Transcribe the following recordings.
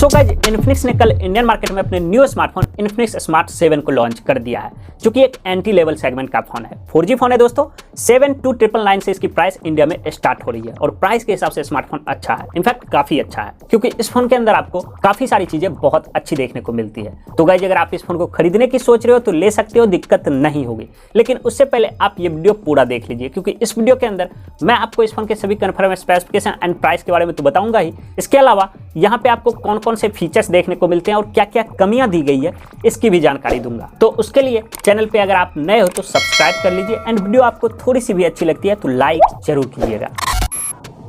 So guys, Infinix ने कल Indian market में अपने न्यू स्मार्टफोन इन्फिनिक्स स्मार्ट 7 को लॉन्च कर दिया है, जो कि एक एंट्री लेवल सेगमेंट का फोन है। 4G फोन है दोस्तों। 72999 से इसकी प्राइस इंडिया में स्टार्ट हो रही है और प्राइस के हिसाब से स्मार्टफोन अच्छा है, इनफैक्ट काफी अच्छा है, क्योंकि इस फोन के अंदर आपको काफी सारी चीजें बहुत अच्छी देखने को मिलती है। तो गाइस, अगर आप इस फोन को खरीदने की सोच रहे हो तो ले सकते हो, दिक्कत नहीं होगी। लेकिन उससे पहले आप ये वीडियो पूरा देख लीजिए, क्योंकि इस वीडियो के अंदर मैं आपको इस फोन के सभी कंफर्म स्पेसिफिकेशन एंड प्राइस के बारे में तो बताऊंगा ही, इसके अलावा यहाँ पे आपको कौन कौन से फीचर्स देखने को मिलते हैं और क्या क्या कमियां दी गई है इसकी भी जानकारी दूंगा। तो उसके लिए चैनल पे अगर आप नए हो तो सब्सक्राइब कर लीजिए एंड वीडियो आपको थोड़ी सी भी अच्छी लगती है तो लाइक जरूर कीजिएगा।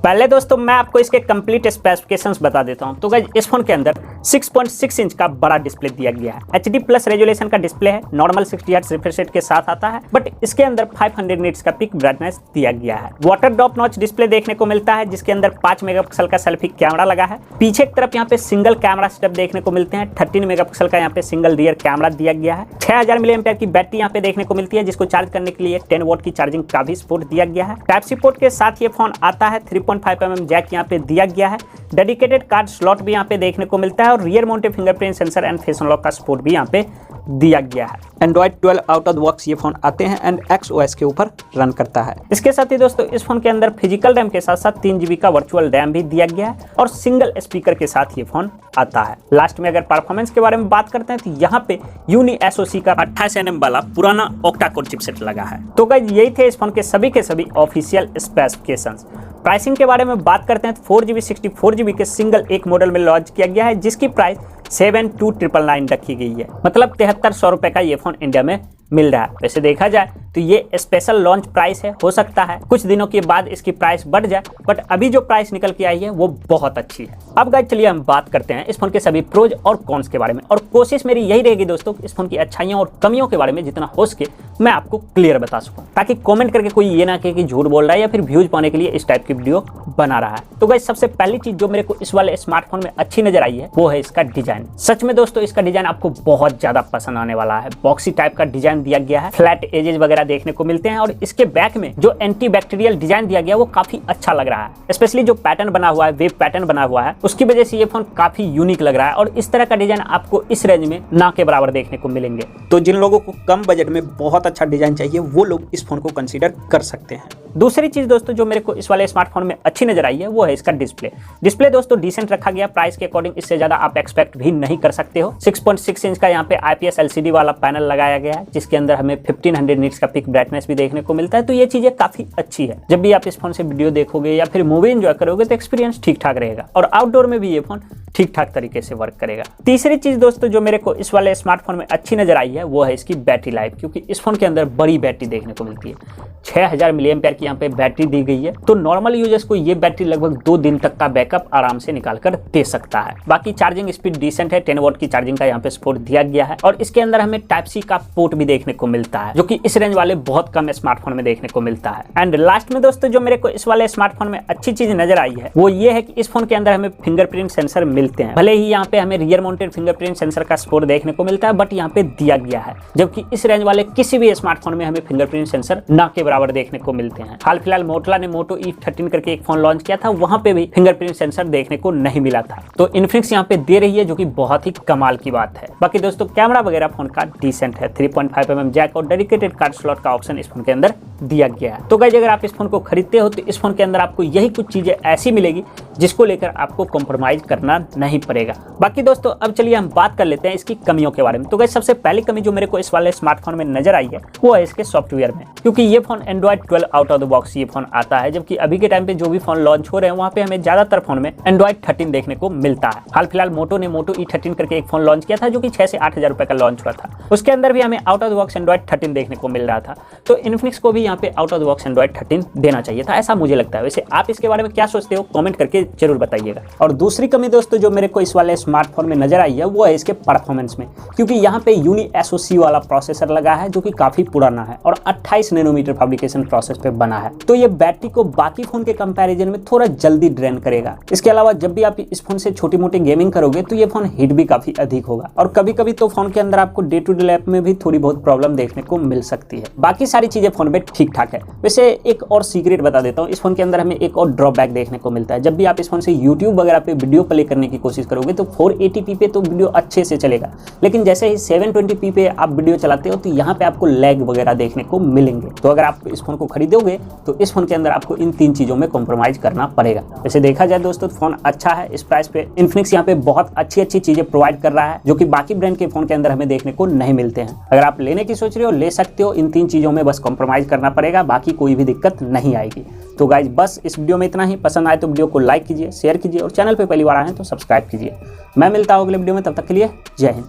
पहले दोस्तों मैं आपको इसके कंप्लीट स्पेसिफिकेशंस बता देता हूं। तो गाइस, इस फोन के अंदर 6.6 इंच का बड़ा डिस्प्ले दिया गया है। HD प्लस रेजोल्यूशन का डिस्प्ले है, नॉर्मल 60 हर्ट्ज रिफ्रेश रेट के साथ आता है, बट इसके अंदर 500 निट्स का पिक ब्राइटनेस दिया गया है। वाटर ड्रॉप नॉच डिस्प्ले देखने को मिलता है, जिसके अंदर 5 मेगापिक्सल का सेल्फी कैमरा लगा है। पीछे की तरफ यहाँ पे सिंगल कैमरा सेटअप देखने को मिलते हैं। 13 मेगापिक्सल का यहाँ पे सिंगल रियर कैमरा दिया गया है। 6000 mAh की बैटरी यहाँ पे देखने को मिलती है, जिसको चार्ज करने के लिए 10 वॉट की चार्जिंग का भी सपोर्ट दिया गया है। टाइप सी पोर्ट के साथ ये फोन आता है। 3.5mm जैक यहाँ पे दिया गया है। डेडिकेटेड कार्ड स्लॉट भी यहाँ पे देखने को मिलता है और rear mounted fingerprint sensor and face unlock का सपोर्ट भी यहाँ पे दिया गया है। Android 12 out of the box ये फोन आते हैं एंड XOS के ऊपर रन करता है। इसके साथ ही दोस्तों इस फोन के अंदर फिजिकल रैम के साथ साथ 3 GB का वर्चुअल रैम भी दिया गया है और सिंगल स्पीकर के साथ ये फोन आता है। लास्ट में अगर परफॉर्मेंस के बारे में बात करते हैं तो यहाँ पे यूनी SoC का 28nm वाला पुराना ऑक्टा कोर चिपसेट लगा है। तो गाइस, यही थे इस फोन के सभी ऑफिशियल स्पेसिफिकेशंस। प्राइसिंग के बारे में बात करते हैं तो 4GB 64GB के सिंगल एक मॉडल में लॉन्च किया गया है, जिसकी प्राइस 72999 रखी गई है। मतलब 7300 रुपए का ये फोन इंडिया में मिल रहा है। वैसे देखा जाए तो ये स्पेशल लॉन्च प्राइस है, हो सकता है कुछ दिनों के बाद इसकी प्राइस बढ़ जाए, बट अभी जो प्राइस निकल के आई है वो बहुत अच्छी है। अब गाइस चलिए हम बात करते हैं इस फोन के सभी प्रोज और कॉन्स के बारे में, और कोशिश मेरी यही रहेगी दोस्तों इस फोन की अच्छाइयां और कमियों के बारे में जितना हो सके मैं आपको क्लियर बता सकूं, ताकि कमेंट करके कोई ये ना कहे कि झूठ बोल रहा है या फिर व्यूज पाने के लिए इस टाइप की वीडियो बना रहा है। तो गाइस, सबसे पहली चीज जो मेरे को इस वाले स्मार्टफोन में अच्छी नजर आई है वो है इसका डिजाइन। सच में दोस्तों इसका डिजाइन आपको बहुत ज्यादा पसंद आने वाला है। बॉक्सी टाइप का डिजाइन दिया गया है, फ्लैट एजेस वगैरह देखने को मिलते हैं और इसके बैक में जो एंटी बैक्टीरियल डिजाइन दिया गया वो काफी अच्छा लग रहा है। स्पेशली जो पैटर्न बना हुआ है, वेव पैटर्न बना हुआ है, उसकी वजह से ये फोन काफी यूनिक लग रहा है और इस तरह का डिजाइन आपको इस रेंज में ना के बराबर देखने को मिलेंगे। तो जिन लोगों को कम बजट में बहुत अच्छा डिजाइन चाहिए वो लोग इस फोन को कंसीडर कर सकते हैं। दूसरी चीज दोस्तों जो मेरे को इस वाले स्मार्टफोन में अच्छी नजर आई है वो है इसका डिस्प्ले दोस्तों डिसेंट रखा गया। प्राइस के अकॉर्डिंग इससे ज्यादा आप एक्सपेक्ट भी नहीं कर सकते हो। 6.6 इंच का यहाँ पे IPS LCD वाला पैनल लगाया गया है, जिसके अंदर हमें 1500 निट्स का पिक ब्राइटनेस भी देखने को मिलता है। तो ये चीजें काफी अच्छी है। जब भी आप इस फोन से वीडियो देखोगे या फिर मूवी एंजॉय करोगे तो एक्सपीरियंस ठीक ठाक रहेगा और आउटडोर में भी ये फोन ठीक ठाक तरीके से वर्क करेगा। तीसरी चीज दोस्तों जो मेरे को इस वाले स्मार्टफोन में अच्छी नजर आई है वो है इसकी बैटरी लाइफ, क्योंकि इस फोन के अंदर बड़ी बैटरी देखने को मिलती है। 6000 mAh की यहाँ पे बैटरी दी गई है, तो नॉर्मल यूजर्स को ये बैटरी लगभग 2 दिन तक का बैकअप आराम से निकाल कर दे सकता है। बाकी चार्जिंग स्पीड डिसेंट है, 10 वॉट की चार्जिंग का यहाँ पे सपोर्ट दिया गया है और इसके अंदर हमें टाइप सी का पोर्ट भी देखने को मिलता है, जो कि इस रेंज वाले बहुत कम स्मार्टफोन में देखने को मिलता है। एंड लास्ट में दोस्तों जो मेरे को इस वाले स्मार्टफोन में अच्छी चीज नजर आई है वो ये है कि इस फोन के अंदर हमें फिंगरप्रिंट सेंसर मिलते हैं। भले ही यहाँ पे हमें रियर माउंटेड फिंगरप्रिंट सेंसर का सपोर्ट देखने को मिलता है, बट यहाँ पे दिया गया है, जबकि इस रेंज वाले किसी भी स्मार्टफोन में हमें फिंगरप्रिंट सेंसर ना के बराबर देखने को मिलते हैं। हाल फिलहाल मोटोरोला ने मोटो E13 करके एक फोन लॉन्च किया था, वहां पे भी फिंगरप्रिंट सेंसर देखने को नहीं मिला था। तो इन्फिनिक्स यहाँ पे दे रही है, जो कि बहुत ही कमाल की बात है। बाकी दोस्तों कैमरा वगैरह फोन का डिसेंट है। 3.5mm जैक और डेडिकेटेड कार्ड स्लॉट का ऑप्शन इस फोन के अंदर दिया गया है। तो गाइस, अगर आप इस फोन को खरीदते हो तो इस फोन के अंदर आपको यही कुछ चीजें ऐसी मिलेगी जिसको लेकर आपको कॉम्प्रोमाइज करना नहीं पड़ेगा। बाकी दोस्तों अब चलिए हम बात कर लेते हैं इसकी कमियों के बारे में। तो गाइस, सबसे पहली कमी जो मेरे को इस वाले स्मार्टफोन में नजर आई है वो है इसके सॉफ्टवेयर में, क्योंकि ये phone Android 12 out of the box ये फोन आता है, जबकि अभी के टाइम पे जो भी फोन लॉन्च हो रहे हैं वहाँ पे हमें ज्यादातर फोन में एंड्रॉइड 13 देखने को मिलता है। हाल फिलहाल मोटो ने मोटो E13 करके एक फोन लॉन्च किया था, जो कि 6 से 8000 रुपए का लॉन्च हुआ था। उसके अंदर भी हमें out of the box Android 13 देखने को मिल रहा था। तो इन्फिनिक्स को भी यहाँ पे out of the box Android 13 देना चाहिए था, ऐसा मुझे लगता है। वैसे आप इसके बारे में क्या सोचते हो कमेंट करके जरूर बताइएगा। और दूसरी कमी दोस्तों जो मेरे को इस वाले स्मार्टफोन में नजर आई है वो है इसके परफॉर्मेंस में, क्योंकि यहाँ पे यूनी SoC वाला प्रोसेसर लगा है, जो कि काफी पुराना है और 28 नैनोमीटर फैब्रिकेशन प्रोसेस पे बना है। तो ये बैटरी को बाकी फोन के कंपैरिजन में थोड़ा जल्दी ड्रेन करेगा। इसके अलावा जब भी आप इस फोन से छोटी मोटी गेमिंग करोगे तो ये फोन हीट भी काफी अधिक होगा और कभी कभी तो फोन के अंदर आपको डे टू मिडल ऐप में भी थोड़ी बहुत प्रॉब्लम देखने को मिल सकती है। बाकी सारी चीज़ें फ़ोन में ठीक ठाक है। वैसे एक और सीक्रेट बता देता हूँ, इस फोन के अंदर हमें एक और ड्रॉबैक देखने को मिलता है। जब भी आप इस फोन से यूट्यूब वगैरह पे वीडियो प्ले करने की कोशिश करोगे तो 480p पे तो वीडियो अच्छे से चलेगा, लेकिन जैसे ही 720p पे आप वीडियो चलाते हो तो यहाँ पे आपको लैग वगैरह देखने को मिलेंगे। तो अगर आप इस फोन को खरीदोगे तो इस फोन के अंदर आपको इन 3 चीज़ों में कॉम्प्रोमाइज़ करना पड़ेगा। वैसे देखा जाए दोस्तों, फोन अच्छा है। इस प्राइस पे इन्फिनिक्स यहाँ पे बहुत अच्छी चीज़ें प्रोवाइड कर रहा है जो कि बाकी ब्रांड के फोन के अंदर हमें देखने को नहीं मिलते हैं। अगर आप लेने की सोच रहे हो, ले सकते हो। इन 3 चीज़ों में बस कॉम्प्रोमाइज़ करना पड़ेगा, बाकी कोई भी दिक्कत नहीं आएगी। तो गाइज बस इस वीडियो में इतना ही। पसंद आए तो वीडियो को लाइक कीजिए, शेयर कीजिए और चैनल पे पहली बार आए हैं तो सब्सक्राइब कीजिए। मैं मिलता हूँ अगले वीडियो में, तब तक के लिए जय हिंद।